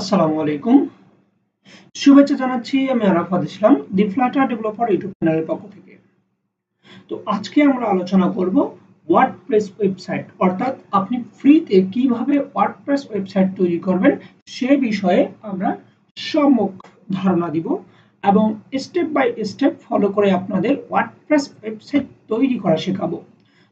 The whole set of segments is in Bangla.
আসসালামু আলাইকুম। শুভেচ্ছা জানাচ্ছি আমি আরাফাত ইসলাম দি ফ্লাটার ডেভেলপার ইউটিউব চ্যানেলের পক্ষ থেকে। তো আজকে আমরা আলোচনা করব ওয়ার্ডপ্রেস ওয়েবসাইট অর্থাৎ আপনি ফ্রিতে কিভাবে ওয়ার্ডপ্রেস ওয়েবসাইট তৈরি করবেন সে বিষয়ে আমরা সম্যক ধারণা দিব এবং স্টেপ বাই স্টেপ ফলো করে আপনাদের ওয়ার্ডপ্রেস ওয়েবসাইট তৈরি করা শেখাবো।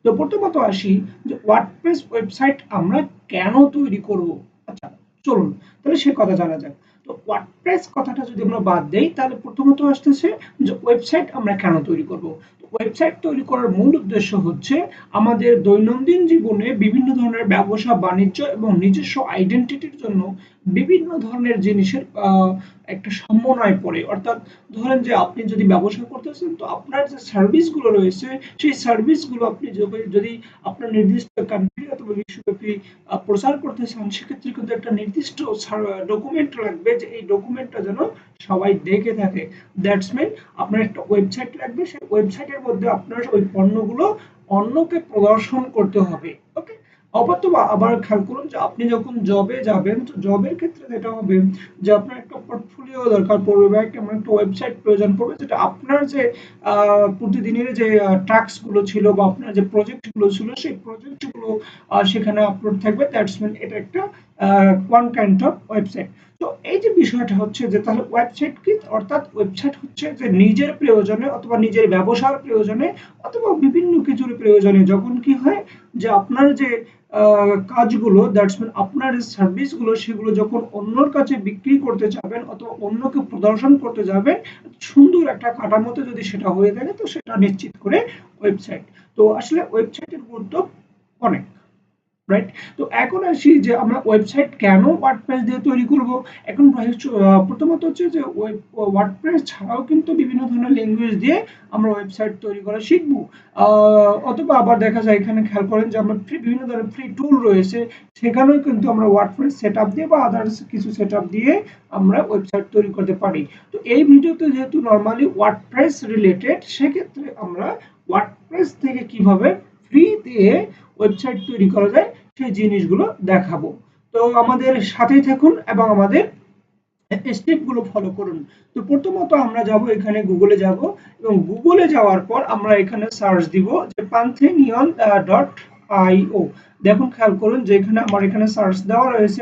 তো প্রথমত আসি যে ওয়ার্ডপ্রেস ওয়েবসাইট আমরা কেন তৈরি করব। আচ্ছা, চলুন তাহলে সে কথা জানা যাক। তো ওয়ার্ডপ্রেস কথাটা যদি আমরা বাদ দেই তাহলে প্রথমত আসতেছে যে ওয়েবসাইট আমরা কেন তৈরি করব। ওয়েবসাইট তৈরি করার মূল উদ্দেশ্য হচ্ছে আমাদের দৈনন্দিন জীবনে বিভিন্ন ধরনের ব্যবসা বাণিজ্য এবং নিজস্ব আইডেন্টিটির জন্য বিভিন্ন ধরনের জিনিসের একটা সমন্বয় পড়ে। অর্থাৎ ধরেন যে আপনি যদি ব্যবসা করতেছেন তো আপনার যে সার্ভিসগুলো রয়েছে সেই সার্ভিসগুলো আপনি যদি আপনার নির্দিষ্ট কান্ট্রি অথবা বিশ্বব্যাপী প্রচার করতে চান সেক্ষেত্রে কিন্তু একটা নির্দিষ্ট ডকুমেন্ট লাগবে যে এই ডকুমেন্টটা যেন সবাই দেখে থাকে। দ্যাটস মিন আপনার একটা ওয়েবসাইট লাগবে, সেই ওয়েবসাইটের মধ্যে আপনার ওই পণ্যগুলো অন্যকে প্রদর্শন করতে হবে। ওকে, অথবা আবার খেয়াল করুন যে আপনি যখন জবে যাবেন তো জবের ক্ষেত্রে যেটা হবে যে আপনার একটা পোর্টফোলিও দরকার পড়বে বা একটা ওয়েবসাইট প্রয়োজন পড়বে যেটা আপনার যে প্রতিদিনের যে টাস্ক গুলো ছিল বা আপনার যে প্রজেক্ট গুলো ছিল সেই প্রজেক্ট গুলো সেখানে আপলোড থাকবে। দ্যাটস মিন এটা একটা ওয়ান কাইন্ড অফ ওয়েবসাইট। তো এই যে বিষয়টা হচ্ছে যে তাহলে ওয়েবসাইট কি, অর্থাৎ ওয়েবসাইট হচ্ছে যে নিজের প্রয়োজনে অথবা নিজের ব্যবসার প্রয়োজনে অথবা বিভিন্ন কিছুর প্রয়োজনে যখন কি হয় যে আপনার যে কাজগুলো দ্যাটস মিন আপনার যে সার্ভিসগুলো সেগুলো যখন অন্যর কাছে বিক্রি করতে যাবেন অথবা অন্যকে প্রদর্শন করতে যাবেন সুন্দর একটা কাঠামোতে যদি সেটা হয়ে থাকে তো সেটা নিশ্চিত করে ওয়েবসাইট। তো আসলে ওয়েবসাইটের গুরুত্ব অনেক, রাইট? তো এখন আসি যে আমরা ওয়েবসাইট কেন ওয়ার্ডপ্রেস দিয়ে তৈরি করব। এখন প্রথমত হচ্ছে যে ওয়ার্ডপ্রেস ছাড়াও কিন্তু বিভিন্ন ধরনের ল্যাঙ্গুয়েজ দিয়ে আমরা ওয়েবসাইট তৈরি করা শিখবো। অথবা আবার দেখা যায় এখানে খেয়াল করেন যে আমরা বিভিন্ন ধরনের ফ্রি টুল রয়েছে সেখানেও কিন্তু আমরা ওয়ার্ডপ্রেস সেটআপ দিয়ে বা আদার্স কিছু সেটআপ দিয়ে আমরা ওয়েবসাইট তৈরি করতে পারি। তো এই ভিডিওতে যেহেতু নরমালি ওয়ার্ডপ্রেস রিলেটেড সেক্ষেত্রে আমরা ওয়ার্ডপ্রেস থেকে কিভাবে ফ্রি দিয়ে ওয়েবসাইট তৈরি করা যায় সেই জিনিসগুলো দেখাবো। তো আমাদের সাথেই থাকুন এবং আমাদের স্টেপ গুলো ফলো করুন। তো প্রথমত আমরা যাব এখানে গুগলে যাব এবং গুগলে যাওয়ার পর আমরা এখানে সার্চ দিব যে pantheon.io। দেখুন খেয়াল করুন যে এখানে আমার এখানে সার্চ দেওয়া রয়েছে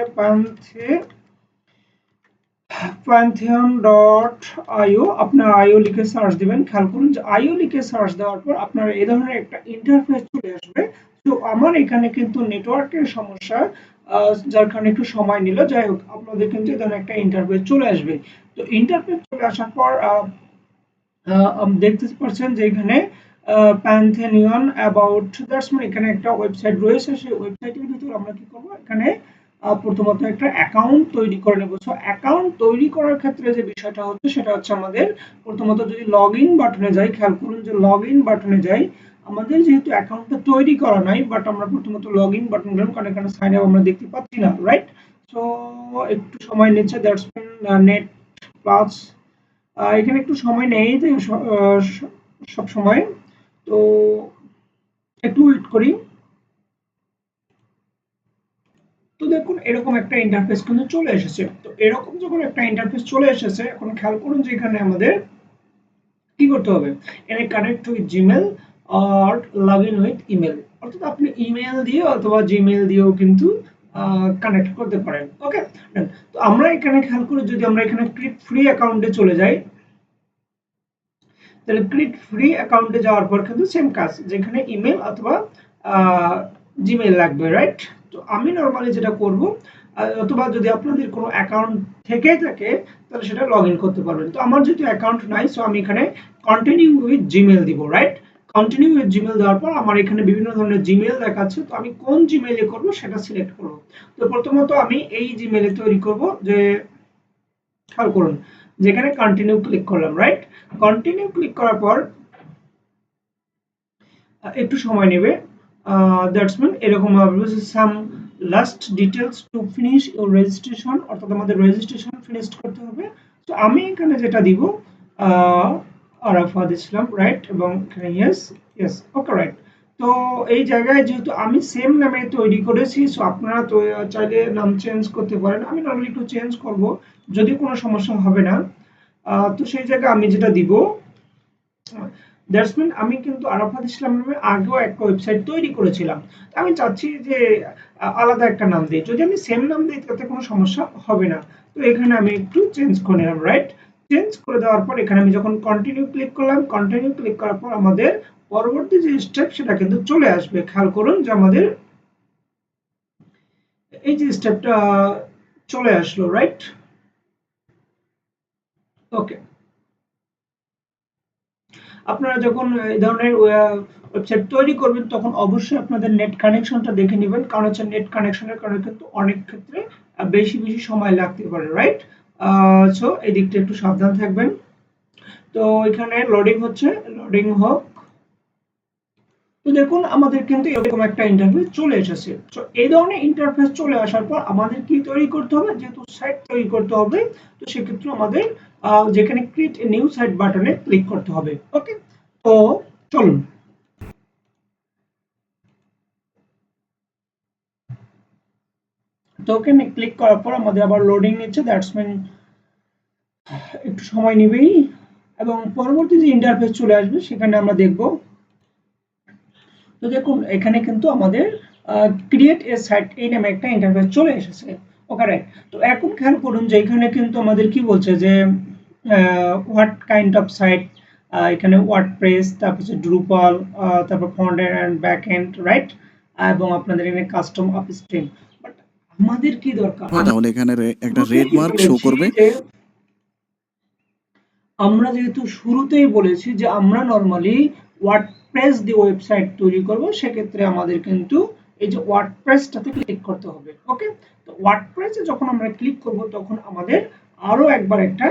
pantheon.io। আপনার আইও লিখে সার্চ দিবেন। খেয়াল করুন যে আইও লিখে সার্চ দেওয়ার পর আপনার এই ধরনের একটা ইন্টারফেস চলে আসবে। তো আমার এখানে কিন্তু নেটওয়ার্কের সমস্যা যার কারণে একটু সময় নিল। যাই হোক আপনাদের কিন্তু এই ধরনের একটা ইন্টারফেস চলে আসবে। তো ইন্টারফেস চলে আসার পর দেখতে পাচ্ছেন যে এখানে প্যান্থেনিয়ন অ্যাবাউট দ্যাটস মানে এখানে একটা ওয়েবসাইট রয়েছে। সেই ওয়েবসাইটের ভিতর আমরা কি করব এখানে প্রথমত একটা অ্যাকাউন্ট তৈরি করে নেব। সো অ্যাকাউন্ট তৈরি করার ক্ষেত্রে যে বিষয়টা হচ্ছে সেটা হচ্ছে আমাদের প্রথমত যদি লগইন বাটনে যাই, খেয়াল করুন যে লগইন বাটনে যাই। আমাদের যেহেতু অ্যাকাউন্টটা তৈরি করা নাই বাট আমরা প্রথমত লগইন বাটন দিলাম কারণ এখানে সাইন আপ আমরা দেখতে পাচ্ছি না, রাইট? সো একটু সময় নিচ্ছে দ্যাটস মিন নেট প্লাস এখানে একটু সময় নেই যে সব সময়। তো একটু ওয়েট করি। তো দেখুন এরকম একটা ইন্টারফেস কিন্তু চলে এসেছে। তো এরকম যখন একটা ইন্টারফেস চলে এসেছে এখন খেয়াল করুন যে এখানে আমাদের কি করতে হবে, এখানে কানেক্ট উইথ জিমেল আর লগ ইন উইথ ইমেল, অর্থাৎ আপনি ইমেল দিয়ে অথবা জিমেল দিয়েও কিন্তু কানেক্ট করতে পারেন। ওকে, তো আমরা এখানে খেয়াল করি যদি আমরা এখানে ক্রিয়েট ফ্রি অ্যাকাউন্টে চলে যাই তাহলে ক্রিয়েট ফ্রি অ্যাকাউন্টে যাওয়ার পর কিন্তু সেম কাজ যেখানে ইমেল অথবা জিমেল লাগবে, রাইট? তো আমি নরমালি যেটা করব অথবা যদি আপনাদের কোনো অ্যাকাউন্ট থেকে থাকে তাহলে সেটা লগ ইন করতে পারবেন। তো আমার যেহেতু অ্যাকাউন্ট নাই সো আমি এখানে কন্টিনিউ উইথ জিমেল দিব, রাইট? কন্টিনিউ উইথ জিমেল দেওয়ার পর আমার এখানে বিভিন্ন ধরনের জিমেল দেখাচ্ছে। তো আমি কোন জিমেইলে করব সেটা সিলেক্ট করব। তো প্রথমত আমি এই জিমেইলে তৈরি করব যে খেয়াল করুন যেখানে কন্টিনিউ ক্লিক করলাম, রাইট? কন্টিনিউ ক্লিক করার পর একটু সময় নেবে। দ্যাটস মিন এরকম some last details to finish your registration, অর্থাৎ আমাদের রেজিস্ট্রেশন ফিনিশ করতে হবে। তো আমি এখানে যেটা দিব আরাফাত ইসলাম, রাইট? এবং এখানে ইয়েস ইয়েস ওকে, রাইট? তো এই জায়গায় যেহেতু আমি সেম নামে তৈরি করেছি, সো আপনারা তো চাইলে নাম চেঞ্জ করতে পারেন। আমি নর্মালি একটু চেঞ্জ করব, যদি কোনো সমস্যা হবে না। তো সেই জায়গায় আমি যেটা দিব, দ্যাটস মিন আমি কিন্তু আরাফাত ইসলাম নামে আগেও একটা ওয়েবসাইট তৈরি করেছিলাম। আমি চাচ্ছি যে আলাদা একটা নাম দিই। যদি আমি সেম নাম দিই তাতে কোনো সমস্যা হবে না। তো এখানে আমি একটু চেঞ্জ করে নিলাম, রাইট? চেঞ্জ করে দেওয়ার পর এখানে আমি যখন কন্টিনিউ ক্লিক করলাম, কন্টিনিউ ক্লিক করার পর আমাদের পরবর্তী যে স্টেপ সেটা কিন্তু চলে আসবে। খেয়াল করুন যে আমাদের এই যে স্টেপটা চলে আসলো, রাইট? ওকে। আপনারা যখন এই ধরনের ওয়েবসাইট তৈরি করবেন তখন অবশ্যই আপনাদের নেট কানেকশনটা দেখে নেবেন, কারণ হচ্ছে নেট কানেকশনের কারণে কিন্তু অনেক ক্ষেত্রে বেশি বেশি সময় লাগতে পারে, রাইট? সো এই দিকটা একটু সাবধান থাকবেন। তো এখানে লোডিং হচ্ছে, লোডিং হোক। তো দেখুন আমাদের কিন্তু এরকম একটা ইন্টারফেস চলে এসেছে। তো এই ধরনের ইন্টারফেস চলে আসার পর আমাদের কি তৈরি করতে হবে, যেহেতু সাইট তৈরি করতে হবে, তো সেক্ষেত্রে আমাদের যেখানে ক্রিয়েট এ নিউ সাইট বাটনে ক্লিক করতে হবে। ওকে, তো চলুন। তো ওখানে ক্লিক করার পর আমাদের আবার লোডিং নিচ্ছে, দ্যাটস মিন একটু সময় নেবেই, এবং পরবর্তী যে ইন্টারফেস চলে আসবে সেখানে আমরা দেখব। তো দেখুন এখানে কিন্তু আমাদের ক্রিয়েট এ সাইট এই নামে একটা ইন্টারফেস চলে এসেছে। ওকে, রাইট? তো এখন খেয়াল করুন যে এখানে কিন্তু আমাদের কি বলছে যে হোয়াট কাইন্ড অফ সাইট, এখানে ওয়ার্ডপ্রেস, তারপর হচ্ছে ড্রুপাল, তারপর front end and back end, right? এবং আপনাদের এখানে কাস্টম আপস্ট্রিম। বাট আমাদের কি দরকার, হয় তাহলে এখানে একটা রেড শুরুতেই মার্ক শো বলেছি করবে। যে আমরা যেহেতু শুরুতেই বলেছি যে আমরা নরমালি ওয়ার্ডপ্রেস দিয়ে ওয়েবসাইট তৈরি করব, সেক্ষেত্রে আমাদের কিন্তু এই যে ওয়ার্ডপ্রেসটাতে ক্লিক করতে হবে। ওকে, তো ওয়ার্ডপ্রেসে যখন আমরা ক্লিক করব তখন আমাদের আরো একবার একটা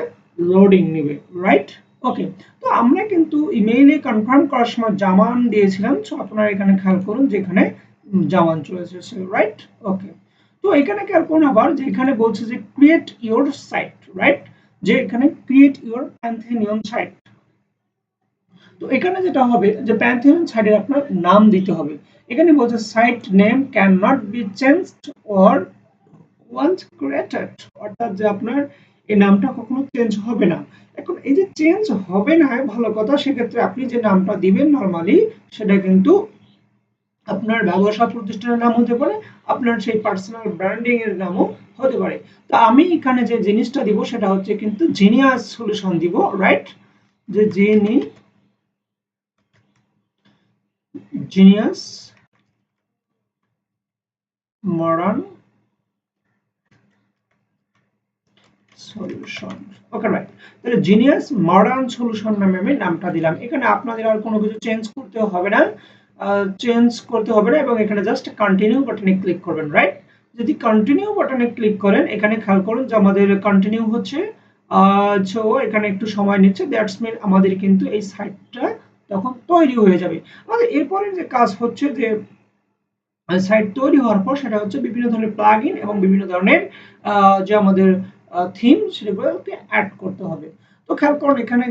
লোডিং নেবে, রাইট? ওকে, তো আমরা কিন্তু ইমেইলে কনফার্ম করার সময় জামান দিয়েছিলাম, সো আপনারা এখানে খেয়াল করুন যে এখানে জামান চলে এসেছে, রাইট? ওকে, তো এখানে খেয়াল করুন আবার যে এখানে বলছে যে ক্রিয়েট ইওর সাইট, রাইট? যে এখানে ক্রিয়েট ইওর প্যান্থেনিয়ন সাইট। তো এখানে যেটা হবে যে প্যান্থেনিয়ন সাইটের আপনার নাম দিতে হবে। এখানে বলছে site name cannot be changed or once created, অর্থাৎ যে আপনার এই নামটা কখনো চেঞ্জ হবে না। এখন এই যে চেঞ্জ হবে না, ভালো কথা, সেক্ষেত্রে আপনি যে নামটা দিবেন নরমালি সেটা কিন্তু আপনার ব্যবসা প্রতিষ্ঠানের নাম হতে পারে, আপনার সেই পার্সোনাল ব্র্যান্ডিং এর নামও হতে পারে। তো আমি এখানে যে জিনিসটা দিব সেটা হচ্ছে কিন্তু জিনিয়াস সলিউশন দিব, রাইট? যে জিনিয়াস মডার্ন সলিউশন। ওকে, রাইট? তাহলে জিনিয়াস মডার্ন সলিউশন নামে আমি নামটা দিলাম। এখানে আপনাদের আর কোনো কিছু চেঞ্জ করতে হবে না, এবং এখানে জাস্ট কন্টিনিউ বাটনে ক্লিক করবেন, রাইট? যদি কন্টিনিউ বাটনে ক্লিক করেন এখানে খেয়াল করুন যে আমাদের কন্টিনিউ হচ্ছে। সো এখানে একটু সময় নিচ্ছে, দ্যাটস মিন আমাদের কিন্তু এই সাইটটা তখন তৈরি হয়ে যাবে। আমাদের এরপরের যে কাজ হচ্ছে যে সাইট তৈরি হওয়ার পর সেটা হচ্ছে বিভিন্ন ধরনের প্লাগইন এবং বিভিন্ন ধরনের যে আমাদের থিম সেগুলোকে অ্যাড করতে হবে। তো খেয়াল করুন এখানে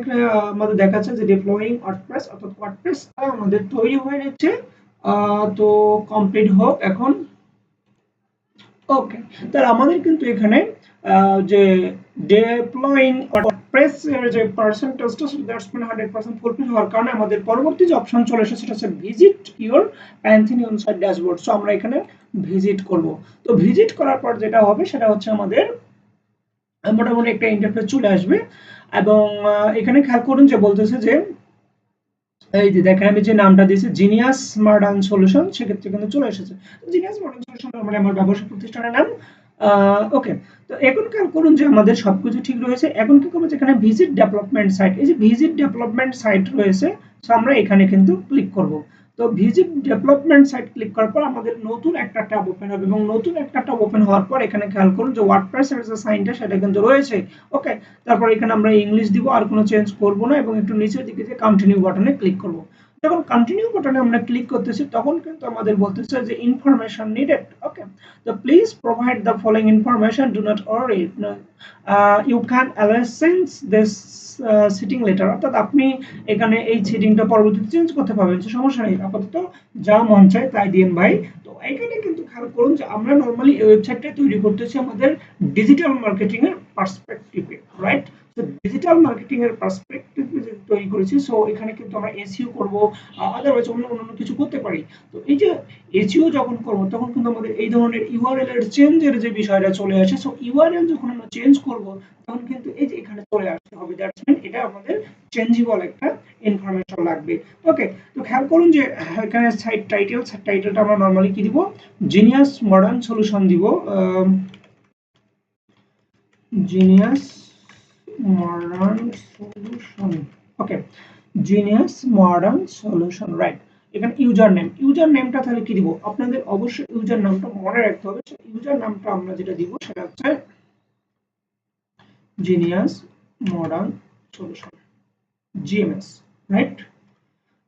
আমাদের দেখাচ্ছে যে ডিপ্লয়িং ওয়ার্ডপ্রেস, অর্থাৎ ওয়ার্ডপ্রেসটা আমাদের তৈরি হয়ে যাচ্ছে। তো কমপ্লিট হোক এখন। ওকে, তাহলে আমাদের কিন্তু এখানে যে ডিপ্লয়িং ওয়ার্ডপ্রেস এর যে পার্সেন্টেজটা দ্যাটস মিন 100% ফুলফিল হওয়ার কারণে আমাদের পরবর্তী যে অপশন চলে এসেছে সেটা হচ্ছে visit your Pantheon site dashboard. So আমরা এখানে ভিজিট করব। তো ভিজিট করার পর যেটা হবে সেটা হচ্ছে আমাদের মোটামুটি একটা ইন্টারফেস চলে আসবে, এবং এখানে খেয়াল করুন যে বলতেছে যে এই যে দেখেন আমি যে নামটা দিয়েছি জিনিয়াস মডার্ন সলিউশন, সেক্ষেত্রে কিন্তু চলে এসেছে। জিনিয়াস মডার্ন সলিউশন মানে আমার ব্যবসা প্রতিষ্ঠানের নাম। ওকে, তো এখন খেয়াল করুন যে আমাদের সবকিছু ঠিক রয়েছে। এখন কি করবো, যেখানে ভিজিট ডেভেলপমেন্ট সাইট, এই যে ভিজিট ডেভেলপমেন্ট সাইট রয়েছে, সো আমরা এখানে কিন্তু ক্লিক করব। তো ভিজিট ডেভেলপমেন্ট সাইট ক্লিক করার পর আমাদের নতুন একটা ট্যাব ওপেন হবে, এবং নতুন একটা ট্যাব ওপেন হওয়ার পর এখানে খেয়াল করুন যে ওয়ার্ডপ্রেস এর যে সাইনটা সেটা কিন্তু রয়েছে। ওকে, তারপর এখানে আমরা ইংলিশ দিব, আর কোনো চেঞ্জ করব না, এবং একটু নিচের দিকে যে কন্টিনিউ বাটনে ক্লিক করব। যখন কন্টিনিউ বাটনে আমরা ক্লিক করতেছি তখন কিন্তু আমাদের বলতেছে যে ইনফরমেশন নিডেড। ওকে, তো please provide the following information, do not worry, you can always change this setting later. অর্থাৎ আপনি এখানে এই সিটিংটা পরবর্তীতে চেঞ্জ করতে পারবেন, সমস্যা নেই, আপাতত যা মন চায় তাই দিন ভাই। তো এখানে কিন্তু খেয়াল করুন যে আমরা নরমালি এই ওয়েবসাইটটা তৈরি করতেছি আমাদের ডিজিটাল মার্কেটিং এর পার্সপেক্টিভে, রাইট? তো ডিজিটাল মার্কেটিং এর পার্সপেক্টিভে যে তৈরি করেছি, সো এখানে কিন্তু আমরা এসইও করব, আদারওয়াইজ অন্য কিছু করতে পারি। তো এই যে এসইও যখন করব তখন কিন্তু আমাদের এই ধরনের ইউআরএল এর চেঞ্জের যে বিষয়টা চলে আসে। সো ইউআরএল যখন আমরা চেঞ্জ করব তখন কিন্তু এই যে এখানে চলে আসতে হবে, দ্যাটস মিন এটা আমাদের চেঞ্জেবল একটা ইনফরমেশন লাগবে। ওকে, তো খেয়াল করুন যে এখানে সাইট টাইটেলটা আমরা নরমালি কি দিব, জিনিয়াস মডার্ন সলিউশন দিব, জিনিয়াস মডার্ন সলিউশন। ওকে, জিনিয়াস মডার্ন সলিউশন, রাইট। এখানে ইউজার নেমটা তাহলে কি দিব, আপনাদের অবশ্যই ইউজার নামটা মনে রাখতে হবে। ইউজার নামটা আমরা যেটা দিব সেটা হচ্ছে genius modern solution, GMS, right.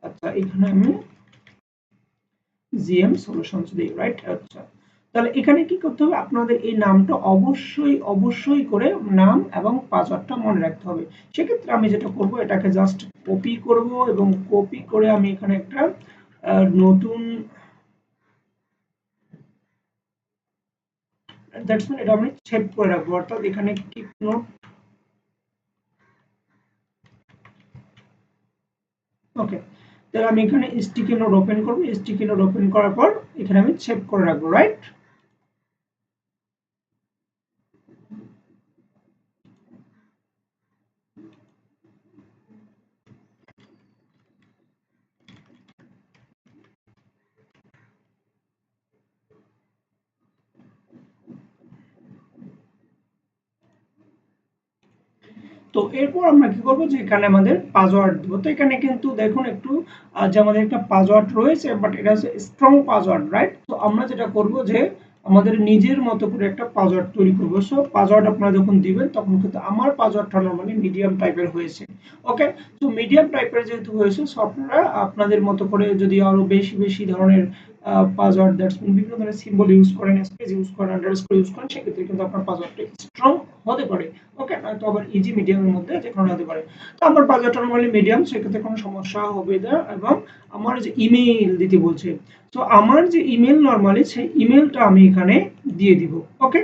আচ্ছা, এখানে আমি জিএম সলিউশনস দিই, রাইট। আচ্ছা, তাহলে এখানে কি করতে হবে, আপনাদের এই নামটা অবশ্যই করে নাম এবং পাসওয়ার্ডটা মনে রাখতে হবে। সেক্ষেত্রে আমি যেটা করব, এটাকে জাস্ট কপি করব এবং কপি করে আমি এখানে একটা নতুন, দ্যাটস মিন এটা আমি সেভ করে রাখবো। অর্থাৎ এখানে কিপ নোট, ওকে, তাহলে আমি এখানে স্টিকি নোট ওপেন করব, স্টিকি নোট ওপেন করার পর এখানে আমি সেভ করে রাখবো, রাইট। তো এরপর আমরা কি করব, যে এখানে আমাদের পাসওয়ার্ড দিব। তো এখানে কিন্তু দেখুন একটু যে আমাদের একটা পাসওয়ার্ড রয়েছে, বাট এটা হচ্ছে স্ট্রং পাসওয়ার্ড, রাইট। তো আমরা যেটা করব যে আমাদের নিজের মতো করে একটা পাসওয়ার্ড তৈরি করব। সো পাসওয়ার্ড আপনারা যখন দিবেন তখন কিন্তু আমার পাসওয়ার্ডটা নরমালি মিডিয়াম টাইপের হয়েছে। ওকে, তো মিডিয়াম টাইপের যেহেতু হয়েছে, সো আপনারা আপনাদের মতো করে যদি আরো বেশি ধরনের পাসওয়ার্ড, দ্যাটস মিন বিভিন্ন ধরনের সিম্বল ইউজ করেন, স্পেস ইউজ করেন, আন্ডারস্কোর ইউজ করেন, সেক্ষেত্রে কিন্তু আপনার পাসওয়ার্ডটা স্ট্রং হতে পারে। ওকে, নয়তো আবার ইজি মিডিয়ামের মধ্যে যে কোনো হতে পারে। তো আমার বাজেটটা নরমালি মিডিয়াম, সেক্ষেত্রে কোনো সমস্যা হবে না। এবং আমার যে ইমেইল দিতে বলছে, তো আমার যে ইমেল নরমালি সেই ইমেলটা আমি এখানে দিয়ে দিব। ওকে,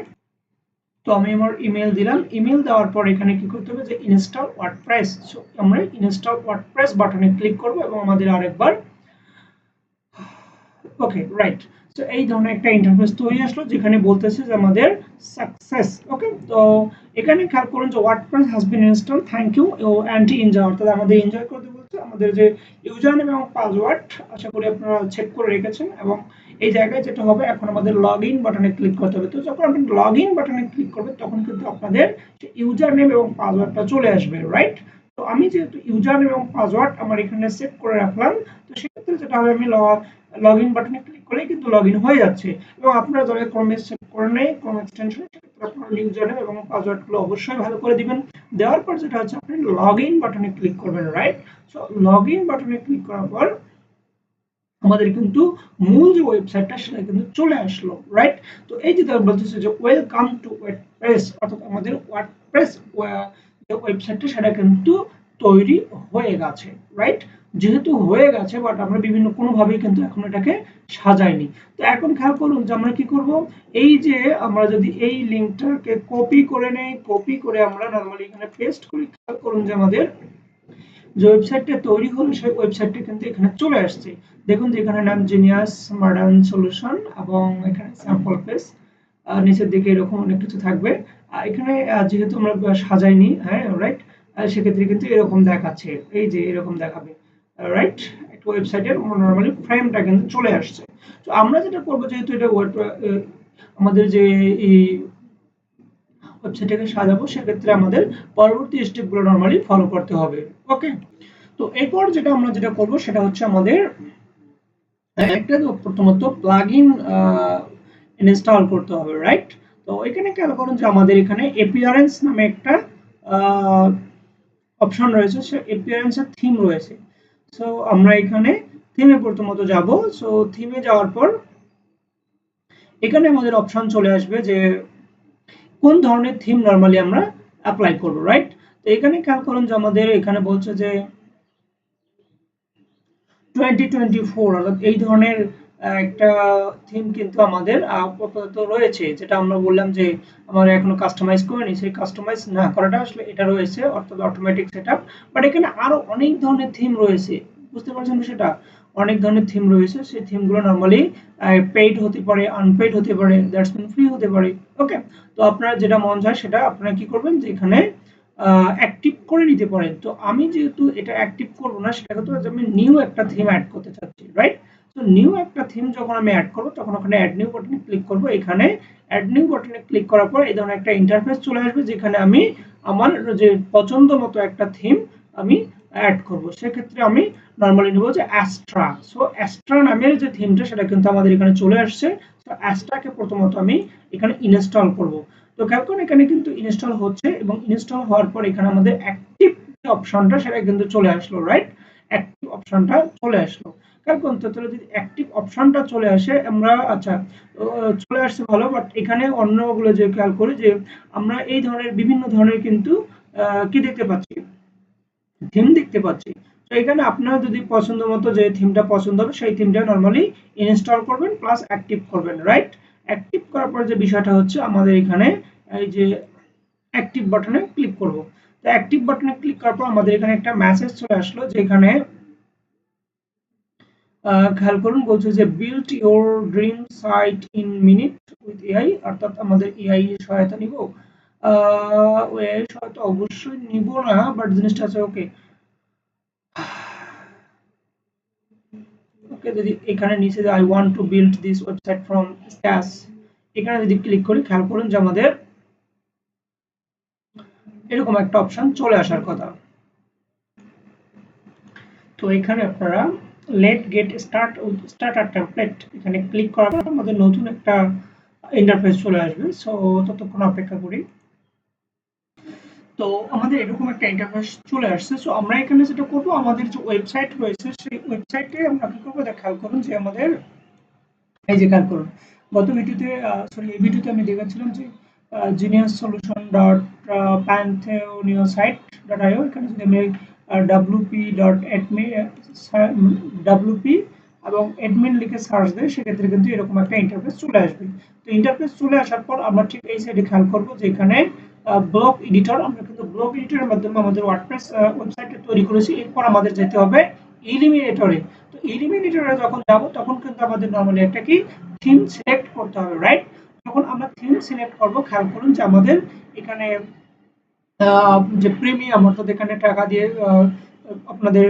তো আমি আমার ইমেল দিলাম, ইমেল দেওয়ার পর এখানে কি করতে হবে, যে ইনস্টল ওয়ার্ডপ্রেস। সো আমরা ইনস্টল ওয়ার্ডপ্রেস বাটনে ক্লিক করব এবং আমাদের আরেকবার, ওকে, রাইট। তো এই ধরনের একটা ইন্টারফেস তৈরি আসলো, যেখানে বলতেছে যে আমাদের সাকসেস। ওকে, তো এখানে খেয়াল করুন যে WordPress has been install, thank you and enjoy, অর্থাৎ আমাদের এনজয় করতে বলছে। আমাদের যে ইউজার নেম এবং পাসওয়ার্ড আশা করি আপনারা চেক করে রেখেছেন। এবং এই জায়গায় যেটা হবে, এখন আমাদের লগ ইন বাটনে ক্লিক করতে হবে। তো যখন আপনি লগ ইন বাটনে ক্লিক করবেন তখন কিন্তু আপনাদের ইউজার নেম এবং পাসওয়ার্ডটা চলে আসবে, রাইট। তো আমি যেহেতু ইউজার নেম এবং পাসওয়ার্ড আমার এখানে সেট করে রাখলাম, তো সেক্ষেত্রে যেটা হবে, আমি লগ ইন বাটনে ক্লিক করলেই কিন্তু লগ ইন হয়ে যাচ্ছে। এবং আপনারা যারা ক্রোমে সেট করে নেই, ক্রোম এক্সটেনশনে, সেক্ষেত্রে আপনার ইউজার নেম এবং পাসওয়ার্ডগুলো অবশ্যই ভালো করে দিবেন। দেওয়ার পর যেটা হচ্ছে, আপনি লগ ইন বাটনে ক্লিক করবেন, রাইট। সো লগ ইন বাটনে ক্লিক করার পর আমাদের কিন্তু মূল যে ওয়েবসাইটটা সেটা কিন্তু চলে আসলো, রাইট। তো এই যে বলতেছে যে ওয়েলকাম টু ওয়ার্ডপ্রেস, অর্থাৎ আমাদের ওয়ার্ডপ্রেস যে ওয়েবসাইটটা সেটা কিন্তু তৈরি হয়ে গেছে, রাইট। যেহেতু হয়ে গেছে, বাট আমরা বিভিন্ন কোনোভাবেই কিন্তু এখন এটাকে সাজাইনি। তো এখন খেয়াল করুন যে আমরা কি করব, এই যে আমরা যদি এই লিঙ্কটাকে কপি করে নেই, কপি করে আমরা নরমালি এখানে পেস্ট করি, খেয়াল করুন যে আমাদের যে ওয়েবসাইটটা তৈরি হলো সেই ওয়েবসাইটটা কিন্তু এখানে চলে আসছে। দেখুন যে এখানে নাম জিনিয়াস মডার্ন সলিউশন এবং এখানে স্যাম্পল পেজ, নিচের দিকে এরকম অনেক কিছু থাকবে। এখানে যেহেতু আমরা সাজাইনি, হ্যাঁ, রাইট, সেক্ষেত্রে কিন্তু এরকম দেখাচ্ছে, এই যে এরকম দেখাবে, রাইট। একটা ওয়েবসাইটের নরমালি ফ্রেমটা কিন্তু চলে আসছে। তো আমরা যেটা করবো, যেহেতু এটা আমাদের যে এই ওয়েবসাইটটাকে সাজাবো, সেক্ষেত্রে আমাদের পরবর্তী স্টেপগুলো নরমালি ফলো করতে হবে। ওকে, তো এরপর যেটা করব সেটা হচ্ছে আমাদের একটা প্রথমত প্লাগইন ইনস্টল করতে হবে, রাইট। তো এখানে খেয়াল করুন যে আমাদের এখানে অ্যাপিয়ারেন্স নামে একটা অপশন রয়েছে, সে অ্যাপিয়ারেন্সের থিম রয়েছে। সো আমরা এখানে থিমে প্রথমত যাব। সো থিমে যাওয়ার পর এখানে আমাদের অপশন চলে আসবে যে কোন ধরনের থিম নরমালি আমরা অ্যাপ্লাই করব, রাইট? তো এখানে খেয়াল করুন যে আমাদের এখানে বলছে যে 2024 অর্থাৎ এই ধরনের একটা থিম কিন্তু আমাদের আপাতত রয়েছে, যেটা আমরা বললাম যে আমরা এখনো কাস্টমাইজ করিনি। সেই কাস্টমাইজ না করাটা আসলে এটা রয়েছে অর্থাৎ অটোমেটিক সেটআপ। বাট এখানে আরো অনেক ধরনের থিম রয়েছে, বুঝতে পারছেন বিষয়টা? অনেক ধরনের থিম রয়েছে, সেই থিমগুলো নরমালি পেইড হতে পারে, আনপেইড হতে পারে, দ্যাটস মিন ফ্রি হতে পারে। ওকে, তো আপনার যেটা মন চায় সেটা আপনারা কি করবেন যে এখানে অ্যাক্টিভ করে নিতে পারেন। তো আমি যেহেতু এটা অ্যাক্টিভ করব না, সেটা কিন্তু আমি নিউ একটা থিম অ্যাড করতে চাচ্ছি, রাইট? তো নিউ একটা থিম যখন আমি অ্যাড করব তখন ওখানে অ্যাড নিউ বাটনে ক্লিক করব। এখানে অ্যাড নিউ বাটনে ক্লিক করার পর এই ধরনের একটা ইন্টারফেস চলে আসবে, যেখানে আমি আমার যে পছন্দ মতো একটা থিম আমি অ্যাড করব। সেক্ষেত্রে আমি নরমালি নেব যে অ্যাস্ট্রা। সো অ্যাস্ট্রা নামের যে থিমটা সেটা কিন্তু আমাদের এখানে চলে আসছে। তো অ্যাস্ট্রাকে প্রথমত আমি এখানে ইনস্টল করব। তো খেয়াল করুন এখানে কিন্তু ইনস্টল হচ্ছে, এবং ইনস্টল হওয়ার পর এখানে আমাদের অ্যাক্টিভ যে অপশনটা সেটা কিন্তু চলে আসলো, রাইট? অ্যাক্টিভ অপশনটা চলে আসলো। খেয়াল করুন তো, তাহলে যদি অ্যাক্টিভ অপশনটা চলে আসে আমরা, আচ্ছা চলে আসছে ভালো, বাট এখানে অন্যগুলো যে খেয়াল করি যে আমরা এই ধরনের বিভিন্ন ধরনের কিন্তু কি দেখতে পাচ্ছি, থিম দেখতে পাচ্ছি। তো এখানে আপনার যদি পছন্দ মতো যে থিমটা পছন্দ হবে সেই থিমটা নরমালি ইনস্টল করবেন প্লাস অ্যাক্টিভ করবেন, রাইট? অ্যাক্টিভ করার পর যে বিষয়টা হচ্ছে আমাদের এখানে এই যে অ্যাক্টিভ বাটনে ক্লিক করব। তো অ্যাক্টিভ বাটনে ক্লিক করার পর আমাদের এখানে একটা মেসেজ চলে আসলো, যেখানে খেয়াল করুন বলছে যে build your dream site in minute with AI, অর্থাৎ আমাদের এআই এর সহায়তা নিব। এআই সহায়তা অবশ্যই নিব না, বাট জিনিসটা আছে ওকে। ওকে, যদি এখানে নিচে যে I want to build this website from scratch, এখানে যদি ক্লিক করি খেয়াল করুন যে আমাদের এরকম একটা অপশন চলে আসার কথা। তো এখানে আপনারা late get start with starter template এখানে ক্লিক করার পর আমাদের নতুন একটা ইন্টারফেস চলে আসবে। সো ততক্ষণ অপেক্ষা করি। তো আমাদের এরকম একটা ইন্টারফেস চলে আসছে। সো আমরা এখানে যেটা করব, আমাদের যে ওয়েবসাইট রয়েছে সেই ওয়েবসাইটে আমরা কি করব খেয়াল করুন যে আমাদের এই যে খেয়াল করুন গত ভিডিওতে, সরি এই ভিডিওতে আমি দেখাচ্ছিলাম যে জিনিয়াস সলিউশন ডট pantheoneo-site.io, এখানে যদি আমি wp এবং admin লিখে সার্চ দেই সেক্ষেত্রে কিন্তু এরকম একটা ইন্টারফেস চলে আসবে। তো ইন্টারফেস চলে আসার পর আমরা ঠিক এই সাইডে খেয়াল করব যে এখানে ব্লক এডিটর, আমরা কিন্তু ব্লক এডিটরের মাধ্যমে আমাদের ওয়ার্ডপ্রেস ওয়েবসাইটটা তৈরি করেছি। এরপর আমাদের যেতে হবে ইলিমিনেটরে। তো ইলিমিনেটরে যখন যাব তখন কিন্তু আমাদের নরমালি একটা কি থিম সিলেক্ট করতে হবে, রাইট? যখন আমরা থিম সিলেক্ট করব খেয়াল করুন যে আমাদের এখানে যে প্রিমিয়াম অর্থাৎ এখানে টাকা দিয়ে আপনাদের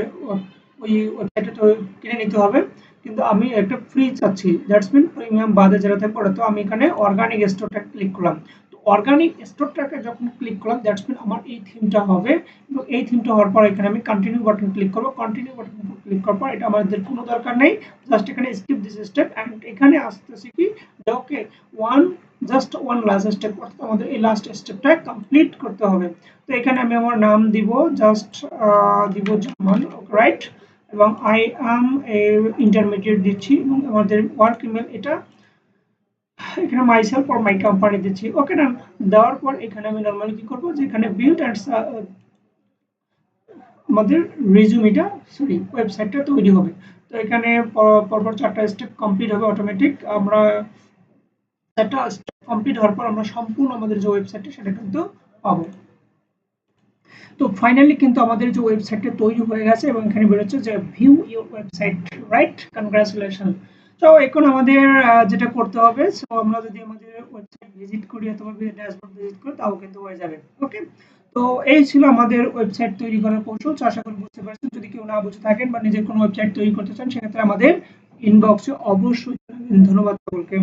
ওই ওয়েবসাইটে তো কিনে নিতে হবে, কিন্তু আমি একটা ফ্রি চাচ্ছি, দ্যাটস মিন প্রিমিয়াম বাদে যেটা থাকে ওটা। তো আমি এখানে অর্গানিক স্টোরটা ক্লিক করলাম। তো অর্গানিক স্টোরটাকে যখন ক্লিক করলাম দ্যাটস মিন আমার এই থিমটা হবে, এবং এই থিমটা হওয়ার পর এখানে আমি কন্টিনিউ বাটন ক্লিক করব। কন্টিনিউ বাটন ক্লিক করার পর এটা আমাদের কোনো দরকার নেই, জাস্ট এখানে স্কিপ দিস স্টেপ এন্ড এখানে আসতেছি কি okay one just one last step, অর্থাৎ আমাদের এই লাস্ট স্টেপটা কমপ্লিট করতে হবে। তো এখানে আমি আমার নাম দিব, জাস্ট দিব জামান, রাইট? এবং আই অ্যাম এ ইন্টারমিডিয়েট দিচ্ছি, এবং আমাদের ওয়ার্ক ইমেল এটা এখানে মাইসেলফ অর মাই কোম্পানি দিচ্ছি। ওকে ডান। দেওয়ার পর এখানে আমি নরমালি কি করব যে এখানে বিল্ড এন্ড আমাদের রেজুমিটা, সরি ওয়েবসাইটটা তৈরি হবে। তো এখানে পরপর 4টা স্টেপ কমপ্লিট হবে অটোমেটিক। আমরা 4টা স্টেপ কমপ্লিট হওয়ার পর আমরা সম্পূর্ণ আমাদের যে ওয়েবসাইটটা সেটা কিন্তু পাবো। তো ফাইনালি কিন্তু আমাদের যে ওয়েবসাইটটা তৈরি হয়ে গেছে, এবং এখানে বেরোচ্ছে যে view your website, right? Congratulation. তো এখন আমাদের যেটা করতে হবে, সো আমরা যদি আমাদের ওয়েবসাইট ভিজিট করি অথবা ড্যাশবোর্ড ভিজিট করি তাও কিন্তু হয়ে যাবে। ওকে, তো এই ছিল আমাদের ওয়েবসাইট তৈরি করার কৌশল। তো আশা করি বুঝতে পারছেন। যদি কেউ না বুঝে থাকেন বা নিজের কোনো ওয়েবসাইট তৈরি করতে চান সেক্ষেত্রে আমাদের ইনবক্সে অবশ্যই জানাবেন। ধন্যবাদ সকলকে।